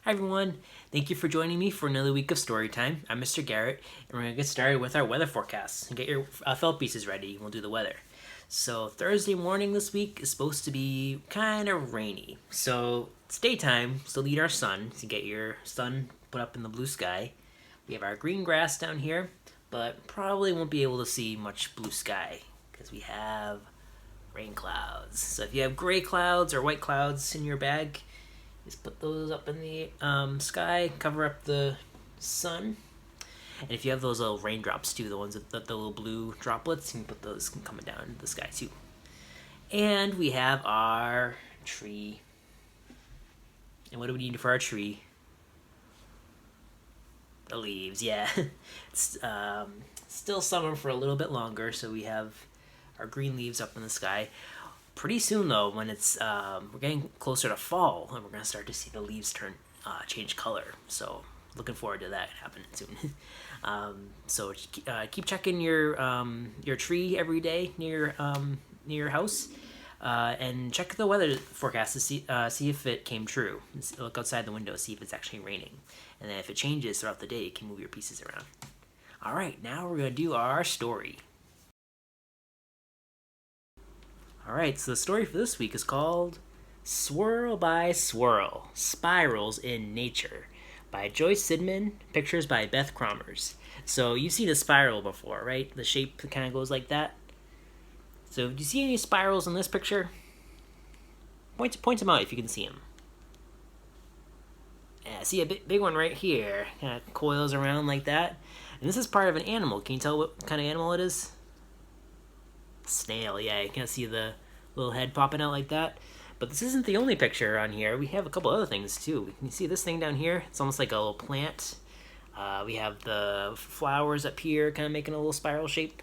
Hi everyone, thank you for joining me for another week of story time. I'm Mr. Garrett, and we're going to get started with our weather forecasts. And get your felt pieces ready, we'll do the weather. So Thursday morning this week is supposed to be kind of rainy. So it's daytime, still need our sun to get your sun put up in the blue sky. We have our green grass down here, but probably won't be able to see much blue sky because we have rain clouds. So if you have gray clouds or white clouds in your bag, just put those up in the sky, cover up the sun. And if you have those little raindrops too, the ones that the little blue droplets, you can put those coming down into the sky too. And we have our tree. And what do we need for our tree? The leaves, yeah. It's still summer for a little bit longer, so we have our green leaves up in the sky. Pretty soon, though, when it's we're getting closer to fall, and we're gonna start to see the leaves change color. So, looking forward to that happening soon. So keep checking your tree every day near your house, and check the weather forecast to see if it came true. Look outside the window, see if it's actually raining, and then if it changes throughout the day, you can move your pieces around. All right, now we're gonna do our story. Alright, so the story for this week is called Swirl by Swirl, Spirals in Nature by Joyce Sidman, pictures by Beth Krommes. So you've seen a spiral before, right? The shape kind of goes like that. So do you see any spirals in this picture? Point them out if you can see them. Yeah, see a big one right here. Kind of coils around like that. And this is part of an animal. Can you tell what kind of animal it is? Snail, yeah, you can see the little head popping out like that. But this isn't the only picture on here. We have a couple other things too. You see this thing down here? It's almost like a little plant. We have the flowers up here kind of making a little spiral shape.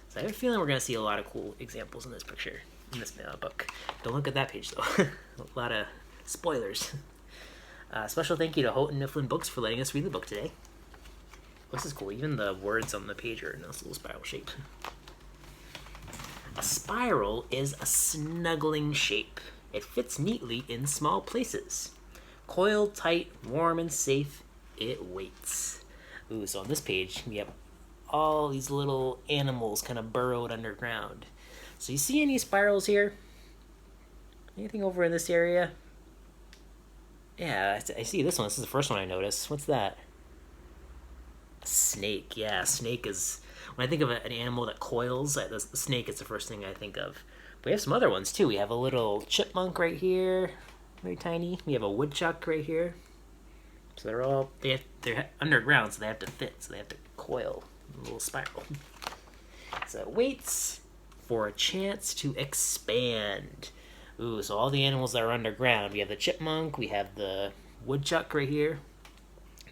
So I have a feeling we're going to see a lot of cool examples in this picture, in this book. Don't look at that page though. A lot of spoilers. Special thank you to Houghton Mifflin Books for letting us read the book today. This is cool. Even the words on the page are in this little spiral shape. A spiral is a snuggling shape. It fits neatly in small places. Coiled tight, warm, and safe, it waits. Ooh, so on this page, we have all these little animals kind of burrowed underground. So you see any spirals here? Anything over in this area? Yeah, I see this one. This is the first one I noticed. What's that? A snake. Yeah, a snake is... When I think of an animal that coils, the snake is the first thing I think of. But we have some other ones too. We have a little chipmunk right here, very tiny. We have a woodchuck right here. So they're underground, so they have to fit. So they have to coil in a little spiral. So it waits for a chance to expand. Ooh, so all the animals that are underground. We have the chipmunk. We have the woodchuck right here.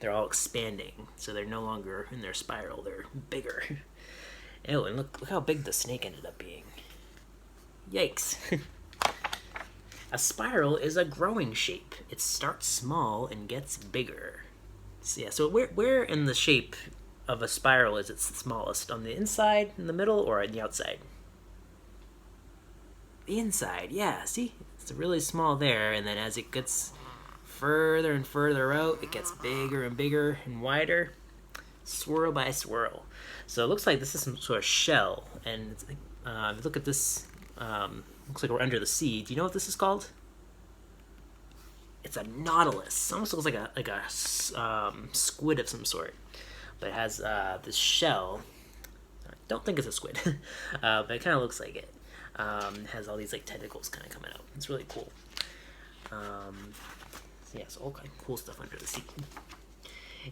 They're all expanding, so they're no longer in their spiral. They're bigger. Oh, and look how big the snake ended up being. Yikes. A spiral is a growing shape. It starts small and gets bigger. So yeah, so where in the shape of a spiral is it smallest? On the inside, in the middle, or on the outside? The inside, yeah, see? It's really small there, and then as it gets further and further out, it gets bigger and bigger and wider. Swirl by swirl. So it looks like this is some sort of shell, and it's, if you look at this, looks like we're under the sea. Do you know what this is called? It's a nautilus. It almost looks like a squid of some sort, but it has this shell. I don't think it's a squid, but it kind of looks like it. It has all these like tentacles kind of coming out. It's really cool. Yeah, so all kind of cool stuff under the sea.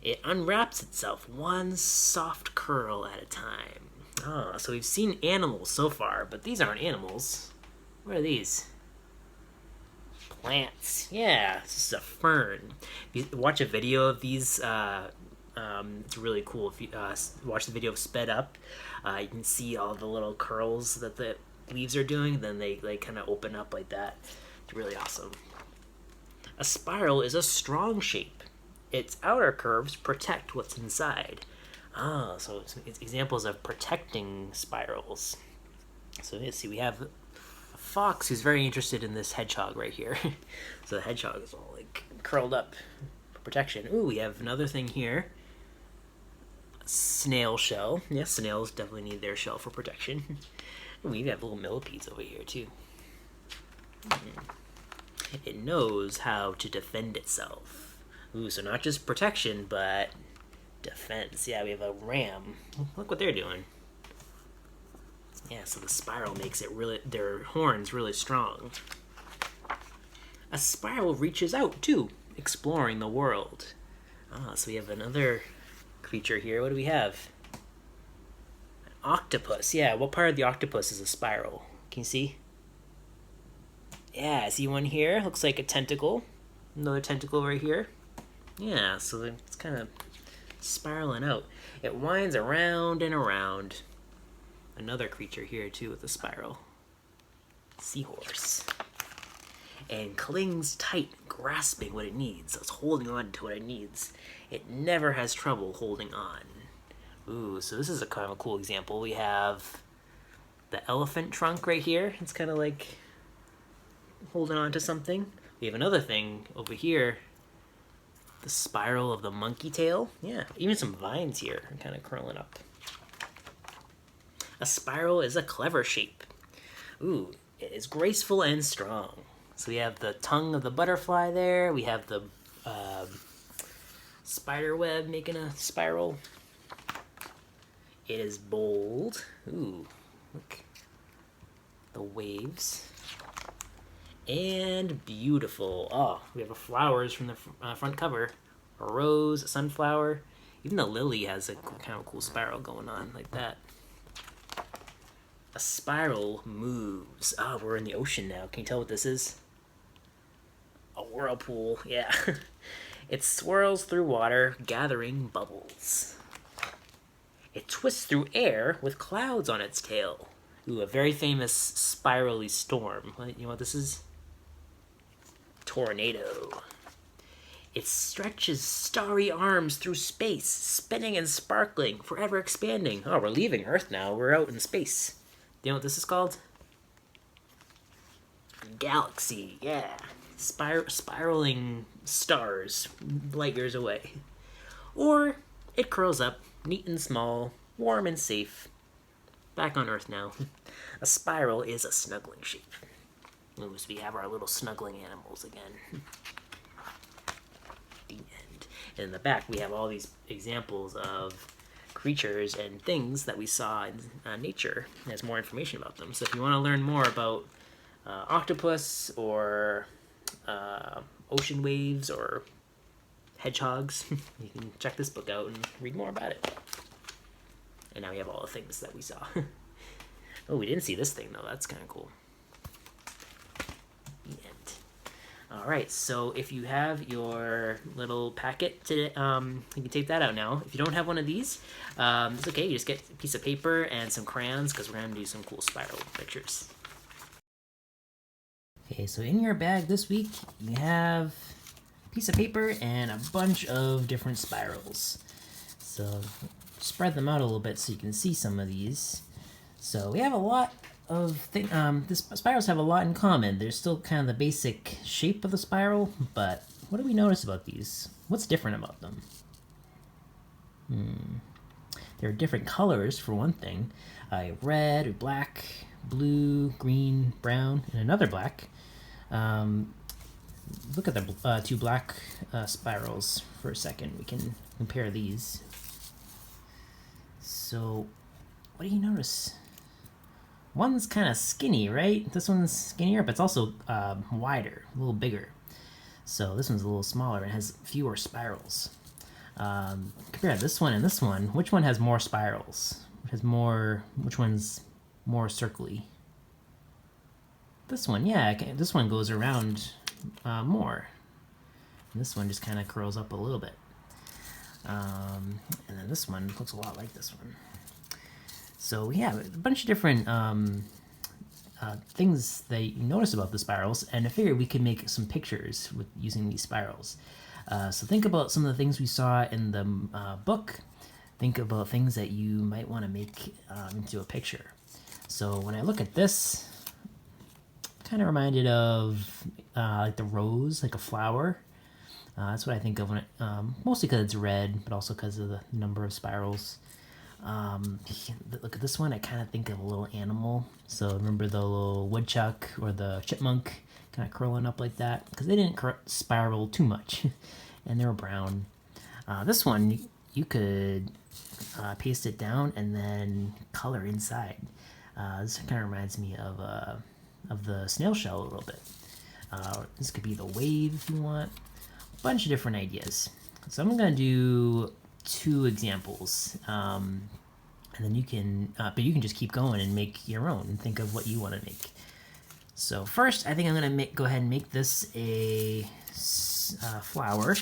It unwraps itself one soft curl at a time. Oh, so we've seen animals so far, but these aren't animals. What are these? Plants. Yeah, this is a fern. If you watch a video of these, it's really cool. If you watch the video of Sped Up, you can see all the little curls that the leaves are doing. Then they kind of open up like that. It's really awesome. A spiral is a strong shape. Its outer curves protect what's inside. Ah, so it's examples of protecting spirals. So let's see, we have a fox who's very interested in this hedgehog right here. So the hedgehog is all like curled up, protection. Ooh, we have another thing here. Snail shell. Yes, snails definitely need their shell for protection. We have little millipedes over here too. It knows how to defend itself. Ooh, so not just protection, but defense. Yeah, we have a ram. Look what they're doing. Yeah, so the spiral makes it really, their horns really strong. A spiral reaches out too, exploring the world. Ah, so we have another creature here. What do we have? An octopus. Yeah, what part of the octopus is a spiral? Can you see? Yeah, see one here? Looks like a tentacle. Another tentacle right here. Yeah, so it's kind of spiraling out. It winds around and around. Another creature here too with a spiral. Seahorse. And clings tight, grasping what it needs. So it's holding on to what it needs. It never has trouble holding on. Ooh, so this is a kind of a cool example. We have the elephant trunk right here. It's kind of like holding on to something. We have another thing over here. The spiral of the monkey tail. Yeah, even some vines here are kind of curling up. A spiral is a clever shape. Ooh, it is graceful and strong. So we have the tongue of the butterfly there. We have the spider web making a spiral. It is bold. Ooh, look. The waves. And beautiful. Oh, we have flowers from the front cover. A rose, a sunflower. Even the lily has a kind of cool spiral going on like that. A spiral moves. Ah, we're in the ocean now. Can you tell what this is? A whirlpool, yeah. It swirls through water, gathering bubbles. It twists through air with clouds on its tail. Ooh, a very famous spirally storm. You know what this is? Tornado. It stretches starry arms through space, spinning and sparkling, forever expanding. Oh, we're leaving Earth now. We're out in space. Do you know what this is called? Galaxy, yeah. Spiraling stars, light years away. Or it curls up, neat and small, warm and safe. Back on Earth now. A spiral is a snuggling shape. Ooh, so we have our little snuggling animals again. The end. And in the back, we have all these examples of creatures and things that we saw in nature. There's more information about them. So if you want to learn more about octopus or ocean waves or hedgehogs, you can check this book out and read more about it. And now we have all the things that we saw. Oh, we didn't see this thing though. That's kind of cool. The end. All right, so if you have your little packet today, you can take that out now. If you don't have one of these, it's okay. You just get a piece of paper and some crayons because we're going to do some cool spiral pictures. Okay, so in your bag this week, you have a piece of paper and a bunch of different spirals. So spread them out a little bit so you can see some of these. So we have a lot of things. The spirals have a lot in common. They're still kind of the basic shape of the spiral, but what do we notice about these? What's different about them? There are different colors for one thing. Red, black, blue, green, brown, and another black. Look at the two black spirals for a second. We can compare these. So, what do you notice? One's kind of skinny, right? This one's skinnier, but it's also wider, a little bigger. So this one's a little smaller and has fewer spirals. Compare this one and this one. Which one has more spirals? Which one's more circly? This one, yeah. This one goes around more. And this one just kind of curls up a little bit. And then this one looks a lot like this one. So we have a bunch of different things that you notice about the spirals, and I figured we could make some pictures with using these spirals. So think about some of the things we saw in the book. Think about things that you might want to make into a picture. So when I look at this, kind of reminded of like the rose, like a flower. That's what I think of when it, mostly because it's red, but also because of the number of spirals. Look at this one. I kind of think of a little animal. So remember the little woodchuck or the chipmunk kind of curling up like that? Because they didn't spiral too much, and they were brown. This one, you could paste it down and then color inside. This kind of reminds me of the snail shell a little bit. This could be the wave if you want. A bunch of different ideas. So I'm gonna do 2 examples, and then you can, but you can just keep going and make your own and think of what you want to make. So first, I think I'm gonna go ahead and make this a flower.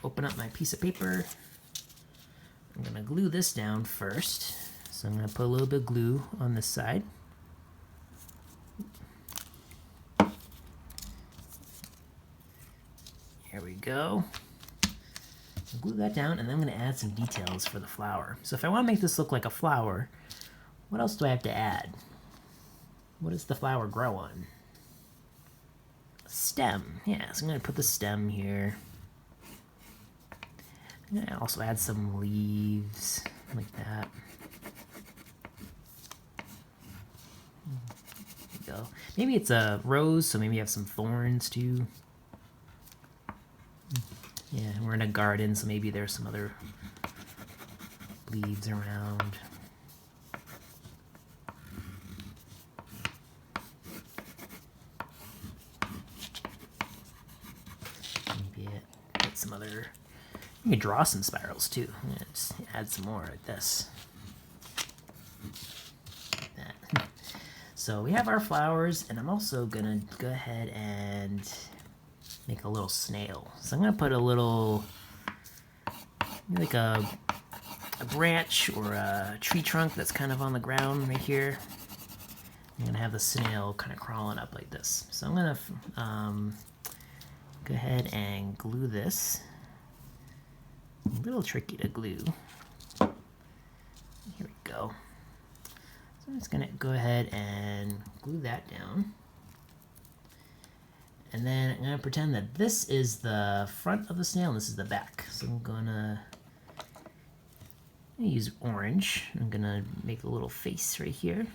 Open up my piece of paper. I'm gonna glue this down first. So I'm gonna put a little bit of glue on this side. Here we go. Glue that down, and then I'm going to add some details for the flower. So if I want to make this look like a flower, what else do I have to add? What does the flower grow on? A stem. Yeah, so I'm going to put the stem here. I'm going to also add some leaves like that. There we go. Maybe it's a rose, so maybe you have some thorns too. Yeah, we're in a garden, so maybe there's some other leaves around. Maybe get some other... You can draw some spirals too. Yeah, just add some more like this. Like that. So we have our flowers, and I'm also gonna go ahead and make a little snail. So I'm gonna put a little, like a branch or a tree trunk that's kind of on the ground right here. I'm gonna have the snail kind of crawling up like this. So I'm gonna go ahead and glue this. A little tricky to glue. Here we go. So I'm just gonna go ahead and glue that down. And then I'm going to pretend that this is the front of the snail and this is the back. So I'm going to use orange. I'm going to make a little face right here.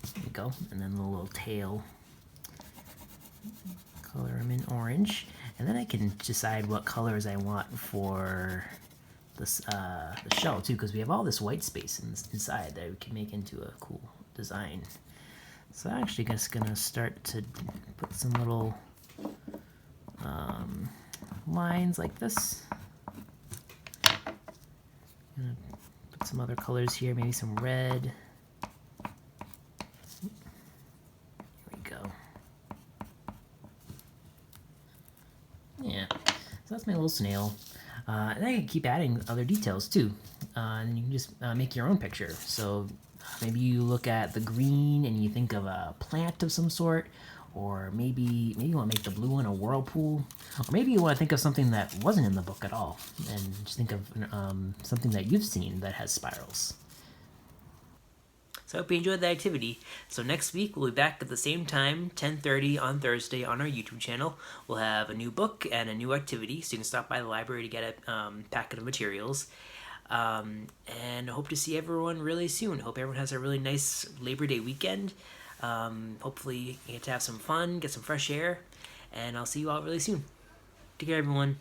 There we go. And then the little tail. Color them in orange. And then I can decide what colors I want for this, the shell too, because we have all this white space inside that we can make into a cool design. So I'm actually just gonna start to put some little lines like this. Gonna put some other colors here, maybe some red. Here we go. Yeah, so that's my little snail. And I can keep adding other details too. And you can just make your own picture. So maybe you look at the green and you think of a plant of some sort, or maybe you want to make the blue one a whirlpool, or maybe you want to think of something that wasn't in the book at all, and just think of something that you've seen that has spirals. So I hope you enjoyed the activity. So next week we'll be back at the same time, 10:30 on Thursday on our YouTube channel. We'll have a new book and a new activity, so you can stop by the library to get a packet of materials. And hope to see everyone really soon. Hope everyone has a really nice Labor Day weekend. Hopefully you get to have some fun, get some fresh air, and I'll see you all really soon. Take care, everyone.